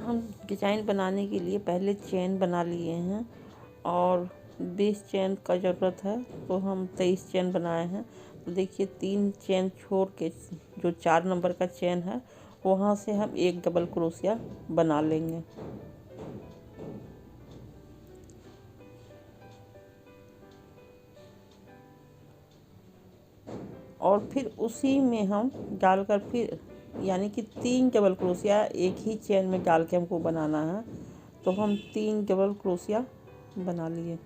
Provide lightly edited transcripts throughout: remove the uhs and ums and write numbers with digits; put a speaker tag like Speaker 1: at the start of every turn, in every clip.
Speaker 1: हम डिज़ाइन बनाने के लिए पहले चेन बना लिए हैं और 20 चेन का ज़रूरत है, तो हम 23 चेन बनाए हैं। तो देखिए 3 चेन छोड़ के जो 4 नंबर का चेन है वहाँ से हम एक डबल क्रोशिया बना लेंगे। और फिर उसी में हम डालकर फिर यानी कि 3 डबल क्रोशिया एक ही चेन में डाल के हमको बनाना है। तो हम 3 डबल क्रोशिया बना लिए।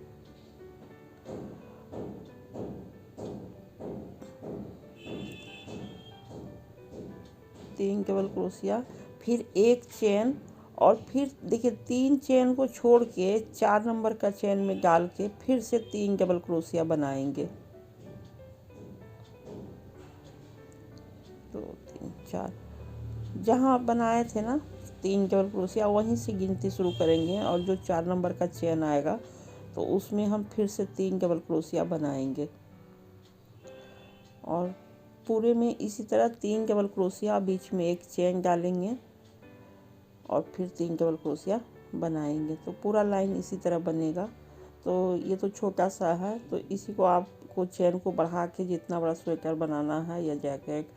Speaker 1: तीन डबल क्रोशिया, फिर एक चेन, और फिर देखिए 3 चेन को छोड़ के 4 नंबर का चेन में डाल के फिर से 3 डबल क्रोशिया बनाएंगे। 2 3 4, जहाँ आप बनाए थे ना 3 डबल क्रोशिया वहीं से गिनती शुरू करेंगे, और जो 4 नंबर का चेन आएगा तो उसमें हम फिर से 3 डबल क्रोशिया बनाएंगे। और पूरे में इसी तरह 3 डबल क्रोशिया, बीच में एक चेन डालेंगे और फिर 3 डबल क्रोशिया बनाएंगे। तो पूरा लाइन इसी तरह बनेगा। तो ये तो छोटा सा है, तो इसी को आपको चेन को बढ़ा के जितना बड़ा स्वेटर बनाना है या जैकेट,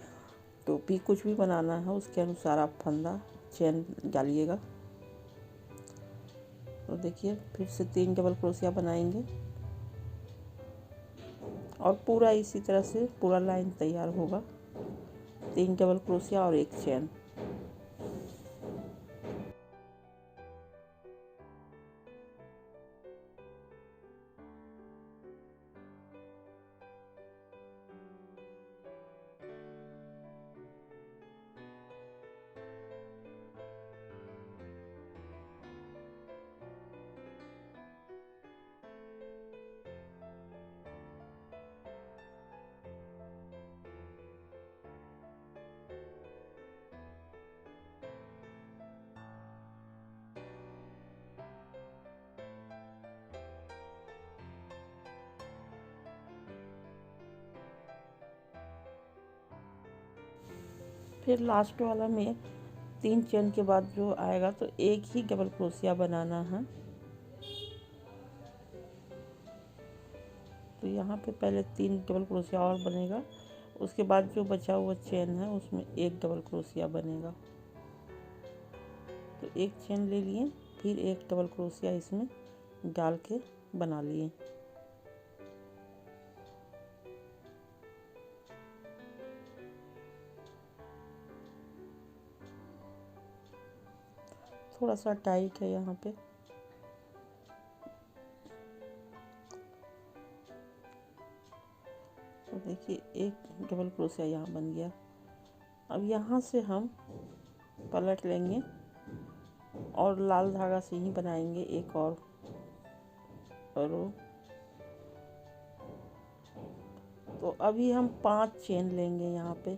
Speaker 1: टोपी, कुछ भी बनाना है उसके अनुसार आप फंदा चेन डालिएगा। तो देखिए फिर से 3 डबल क्रोशिया बनाएंगे और पूरा इसी तरह से पूरा लाइन तैयार होगा। 3 डबल क्रोशिया और एक चेन। फिर लास्ट वाला में 3 चेन के बाद जो आएगा तो एक ही डबल क्रोशिया बनाना है। तो यहाँ पे पहले 3 डबल क्रोशिया और बनेगा, उसके बाद जो बचा हुआ चेन है उसमें एक डबल क्रोशिया बनेगा। तो एक चेन ले लिए, फिर एक डबल क्रोशिया इसमें डाल के बना लिए। थोड़ा सा टाइट है यहाँ पे। तो देखिए एक डबल क्रोशिया यहाँ बन गया। अब यहाँ से हम पलट लेंगे और लाल धागा से ही बनाएंगे एक और रो। तो अभी हम 5 चेन लेंगे यहाँ पे।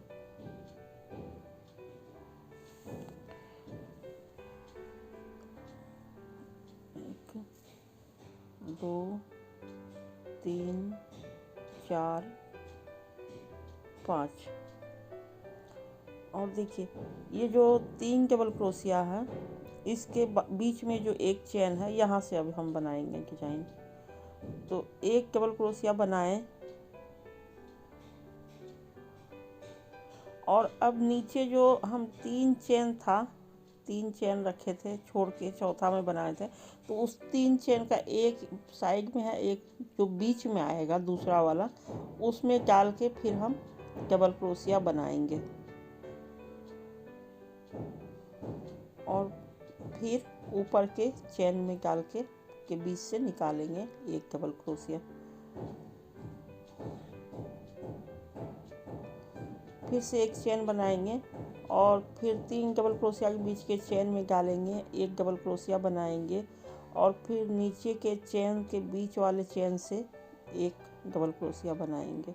Speaker 1: एक, 2 3 4 5। और देखिए ये जो 3 डबल क्रोशिया है इसके बीच में जो एक चेन है यहाँ से अब हम बनाएंगे डिजाइन। तो एक डबल क्रोशिया बनाएं और अब नीचे जो हम 3 चेन था, 3 चेन रखे थे छोड़ के चौथा में बनाए थे, तो उस 3 चेन का एक साइड में है, एक जो बीच में आएगा दूसरा वाला, उसमें डाल के फिर हम डबल क्रोशिया बनाएंगे। और फिर ऊपर के चेन में डाल के बीच से निकालेंगे एक डबल क्रोशिया। फिर से एक चेन बनाएंगे और फिर 3 डबल क्रोशिया के बीच के चेन में डालेंगे, एक डबल क्रोशिया बनाएंगे और फिर नीचे के चेन के बीच वाले चेन से एक डबल क्रोशिया बनाएंगे।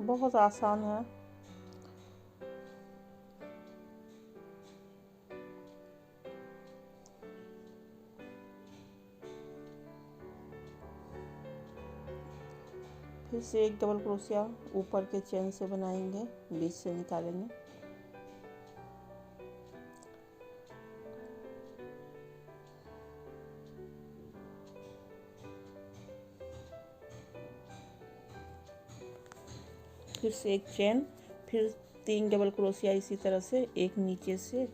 Speaker 1: बहुत आसान है। फिर से एक डबल क्रोशिया ऊपर के चेन से बनाएंगे, बीच से निकालेंगे। फिर से एक चेन, फिर 3 डबल क्रोशिया इसी तरह से, एक नीचे से,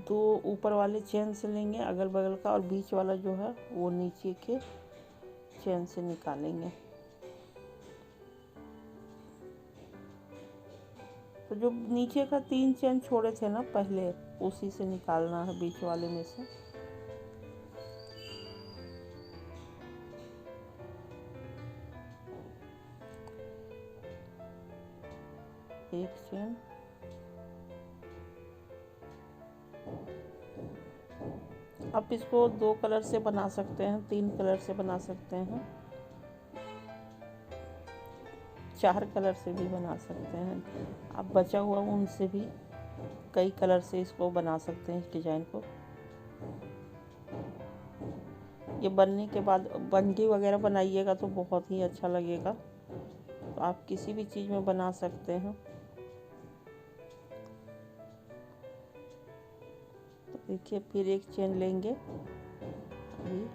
Speaker 1: 2 ऊपर वाले चेन से लेंगे अगल बगल का, और बीच वाला जो है वो नीचे के चेन से निकालेंगे। तो जो नीचे का 3 चेन छोड़े थे ना पहले, उसी से निकालना है, बीच वाले में से। एक चेन, आप इसको 2 कलर से बना सकते हैं, 3 कलर से बना सकते हैं, 4 कलर से भी बना सकते हैं। आप बचा हुआ ऊन से भी कई कलर से इसको बना सकते हैं, इस डिज़ाइन को। ये बनने के बाद बंदी वगैरह बनाइएगा तो बहुत ही अच्छा लगेगा। तो आप किसी भी चीज़ में बना सकते हैं। तो देखिए, फिर एक चेन लेंगे अभी,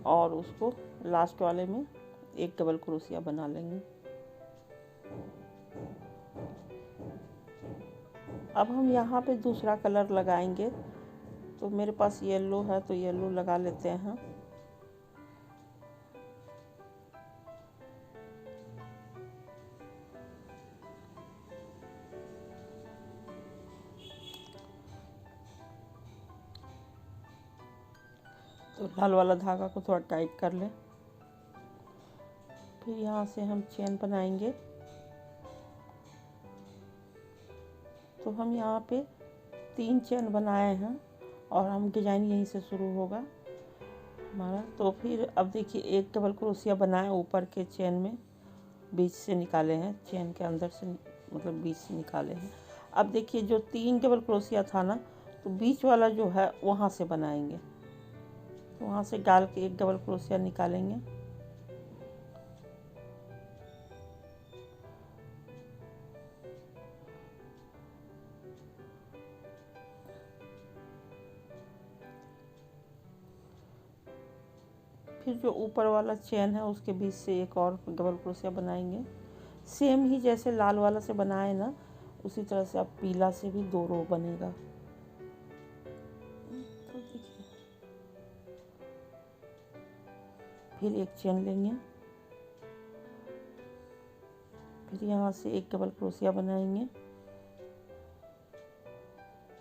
Speaker 1: और उसको लास्ट वाले में एक डबल क्रोशिया बना लेंगे। अब हम यहाँ पे दूसरा कलर लगाएंगे। तो मेरे पास येलो है तो येलो लगा लेते हैं। तो लाल वाला धागा को थोड़ा टाइट कर लें। फिर यहाँ से हम चेन बनाएंगे। तो हम यहाँ पे 3 चेन बनाए हैं और हम डिजाइन यहीं से शुरू होगा हमारा। तो फिर अब देखिए, एक डबल क्रोशिया बनाए ऊपर के चेन में, बीच से निकाले हैं, चेन के अंदर से मतलब बीच से निकाले हैं। अब देखिए, जो 3 डबल क्रोशिया था ना, तो बीच वाला जो है वहाँ से बनाएंगे। तो वहाँ से डाल के एक डबल क्रोशिया निकालेंगे। फिर जो ऊपर वाला चेन है उसके बीच से एक और डबल क्रोशिया बनाएंगे। सेम ही जैसे लाल वाला से बनाए ना, उसी तरह से अब पीला से भी 2 रो बनेगा। तो देखिए, फिर एक चेन लेंगे, फिर यहाँ से एक डबल क्रोशिया बनाएंगे।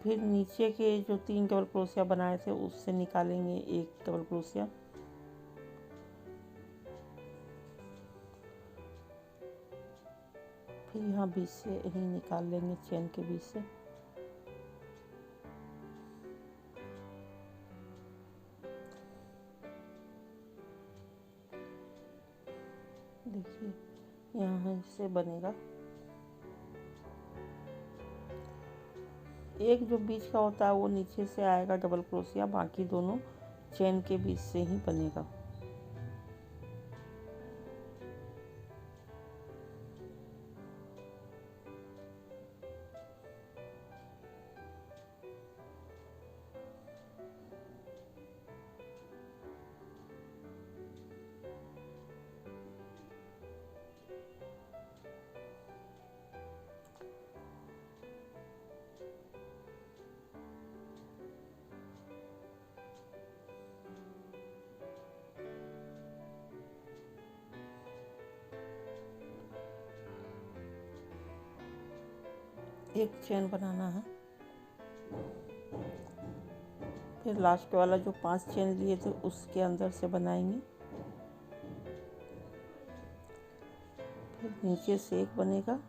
Speaker 1: फिर नीचे के जो 3 डबल क्रोशिया बनाए थे उससे निकालेंगे एक डबल क्रोशिया। फिर यहाँ बीच से ही निकाल लेंगे, चेन के बीच से। देखिए, यहाँ इससे बनेगा। एक जो बीच का होता है वो नीचे से आएगा डबल क्रोशिया, बाकी दोनों चेन के बीच से ही बनेगा। एक चेन बनाना है। फिर लास्ट वाला जो 5 चेन लिए थे उसके अंदर से बनाएंगे। फिर नीचे से एक बनेगा,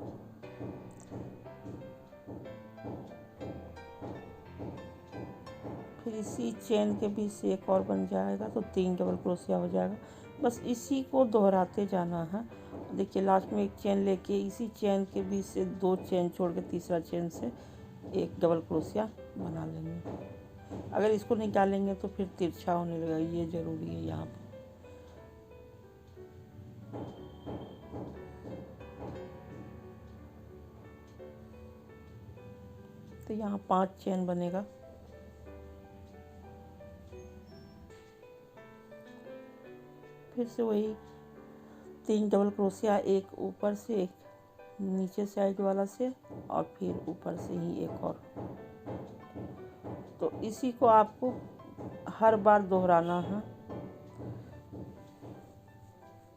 Speaker 1: फिर इसी चेन के बीच से एक और बन जाएगा, तो 3 डबल क्रोशिया हो जाएगा। बस इसी को दोहराते जाना है। देखिए, लास्ट में एक चेन लेके इसी चेन के बीच से 2 चेन छोड़ के तीसरा चेन से एक डबल क्रोशिया बना लेंगे। अगर इसको निकालेंगे तो फिर तिरछा होने लगेगा, ये ज़रूरी है यहाँ पे। तो यहाँ 5 चेन बनेगा। फिर से वही 3 डबल क्रोशिया, एक ऊपर से एक नीचे साइड वाला से और फिर ऊपर से ही एक और। तो इसी को आपको हर बार दोहराना है।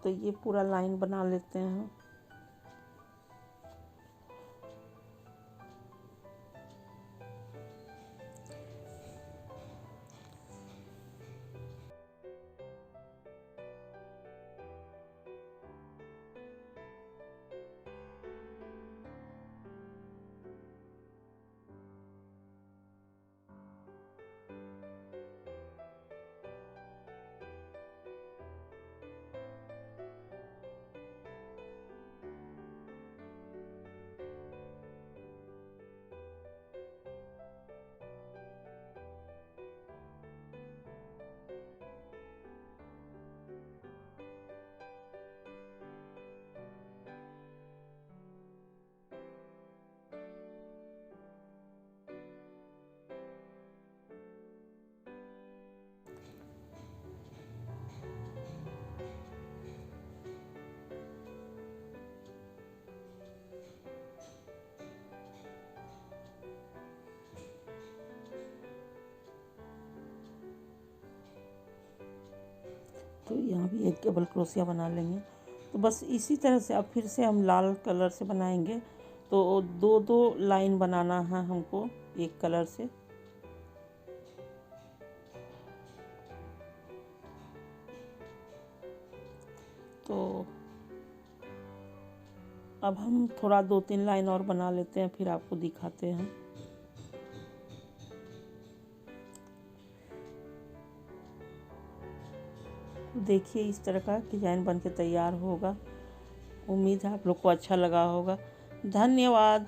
Speaker 1: तो ये पूरा लाइन बना लेते हैं। तो यहाँ भी एक डबल क्रोशिया बना लेंगे। तो बस इसी तरह से अब फिर से हम लाल कलर से बनाएंगे। तो दो दो लाइन बनाना है हमको एक कलर से। तो अब हम थोड़ा 2-3 लाइन और बना लेते हैं, फिर आपको दिखाते हैं। देखिए इस तरह का डिज़ाइन बन के तैयार होगा। उम्मीद है आप लोग को अच्छा लगा होगा। धन्यवाद।